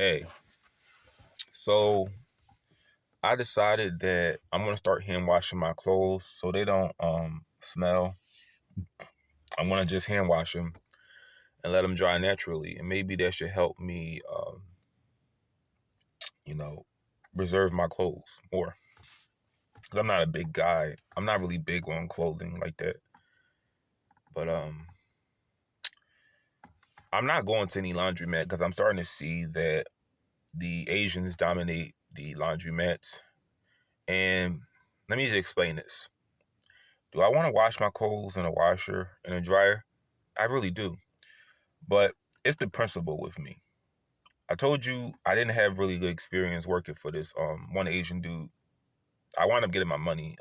Hey, so I decided that I'm gonna start hand washing my clothes so they don't smell. I'm gonna just hand wash them and let them dry naturally, and maybe that should help me, you know, reserve my clothes more. Cause I'm not a big guy. I'm not really big on clothing like that. But I'm not going to any laundromat because I'm starting to see that the Asians dominate the laundromats. And let me just explain this. Do I want to wash my clothes in a washer and a dryer? I really do. But it's the principle with me. I told you I didn't have really good experience working for this one Asian dude. I wound up getting my money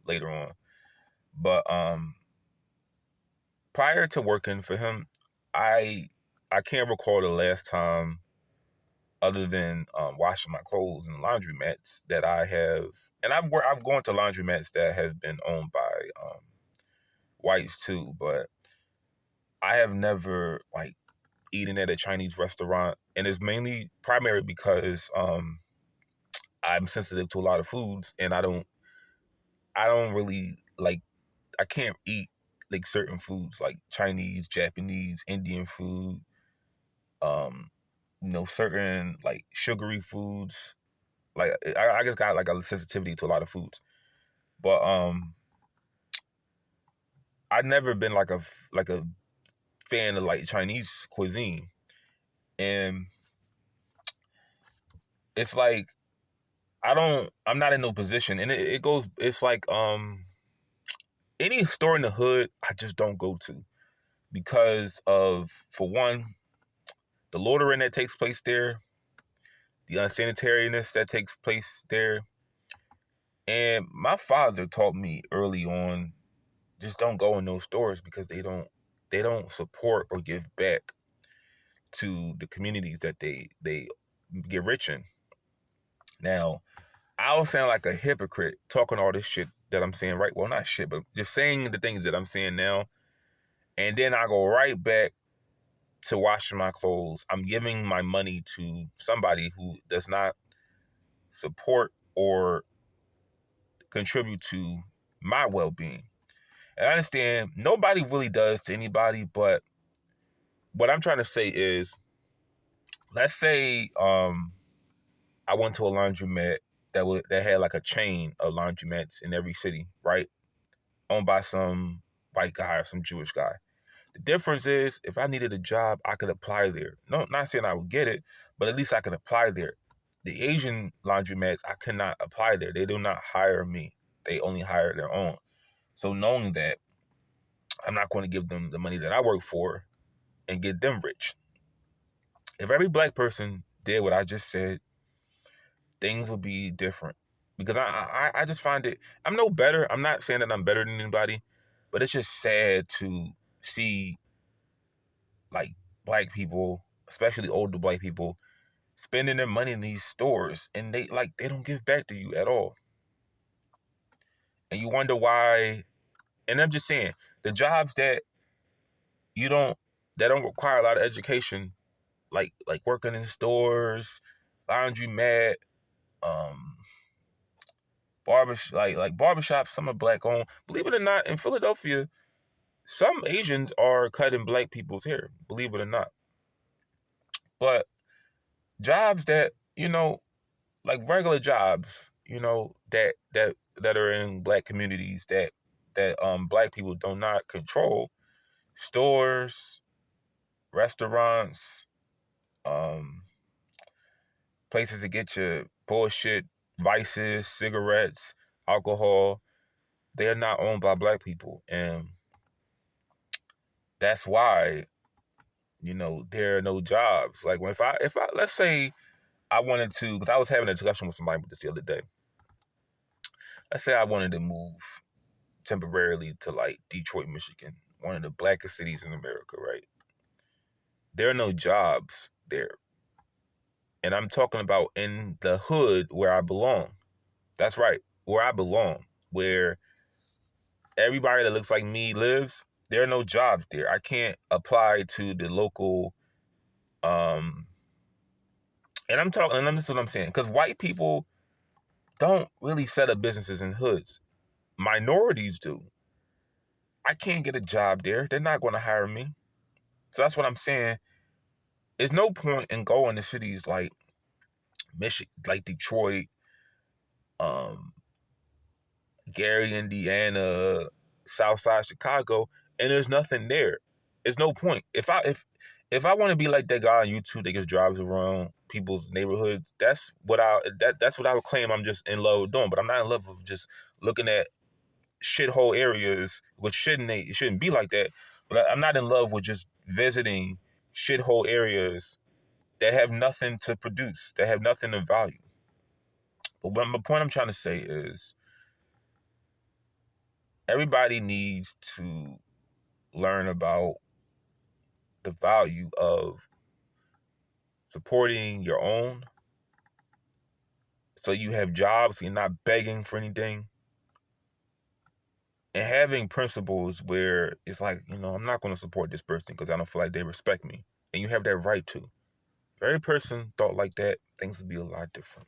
later on. But prior to working for him, I I can't recall the last time other than washing my clothes in laundromats that I have, and I've gone to laundromats that have been owned by whites too, but I have never like eaten at a Chinese restaurant, and it's mainly primary because I'm sensitive to a lot of foods, and I don't really like I can't eat like certain foods like Chinese, Japanese, Indian food, um, certain like sugary foods. Like I just got like a sensitivity to a lot of foods, but I've never been like a fan of like Chinese cuisine, and it's like I'm not in no position, and it goes. It's like any store in the hood I just don't go to because of, for one, the loitering that takes place there, the unsanitariness that takes place there. And my father taught me early on, just don't go in those stores because they don't support or give back to the communities that they get rich in. Now, I was sound like a hypocrite talking all this shit that I'm saying, right? Well, not shit, but just saying the things that I'm saying now. And then I go right back to washing my clothes. I'm giving my money to somebody who does not support or contribute to my well-being. And I understand nobody really does to anybody, but what I'm trying to say is, let's say I went to a laundromat that had like a chain of laundromats in every city, right? Owned by some white guy or some Jewish guy. The difference is, if I needed a job, I could apply there. No, not saying I would get it, but at least I could apply there. The Asian laundromats, I could not apply there. They do not hire me. They only hire their own. So knowing that, I'm not going to give them the money that I work for and get them rich. If every black person did what I just said, things would be different. Because I just find it, I'm no better. I'm not saying that I'm better than anybody, but it's just sad to see like black people, especially older black people, spending their money in these stores, and they don't give back to you at all. And you wonder why. And I'm just saying, the jobs you don't that don't require a lot of education, like working in stores, laundromat, um, barbershops, some are black owned. Believe it or not, in Philadelphia, some Asians are cutting black people's hair. Believe it or not, but jobs that like regular jobs, that are in black communities that black people do not control, stores, restaurants, um, places to get your bullshit, vices, cigarettes, alcohol. They are not owned by black people, and that's why there are no jobs. Like if I let's say I wanted to, because I was having a discussion with somebody this the other day. Let's say I wanted to move temporarily to like Detroit, Michigan, one of the blackest cities in America, right? There are no jobs there. And I'm talking about in the hood where I belong. That's right, where I belong, where everybody that looks like me lives. There are no jobs there. I can't apply to the local And I'm talking, and this is what I'm saying, because white people don't really set up businesses in hoods. Minorities do. I can't get a job there. They're not going to hire me. So that's what I'm saying. There's no point in going to cities like Michigan, like Detroit, um, Gary, Indiana, Southside Chicago, and there's nothing there. There's no point. If I want to be like that guy on YouTube that just drives around people's neighborhoods, that's what I would claim I'm just in love with doing. But I'm not in love with just looking at shithole areas, which it shouldn't be like that. But I'm not in love with just visiting shithole areas that have nothing to produce, that have nothing of value. But what my point I'm trying to say is everybody needs to learn about the value of supporting your own, so you have jobs, you're not begging for anything, and having principles where it's like, I'm not going to support this person because I don't feel like they respect me, and you have that right to. If every person thought like that, things would be a lot different.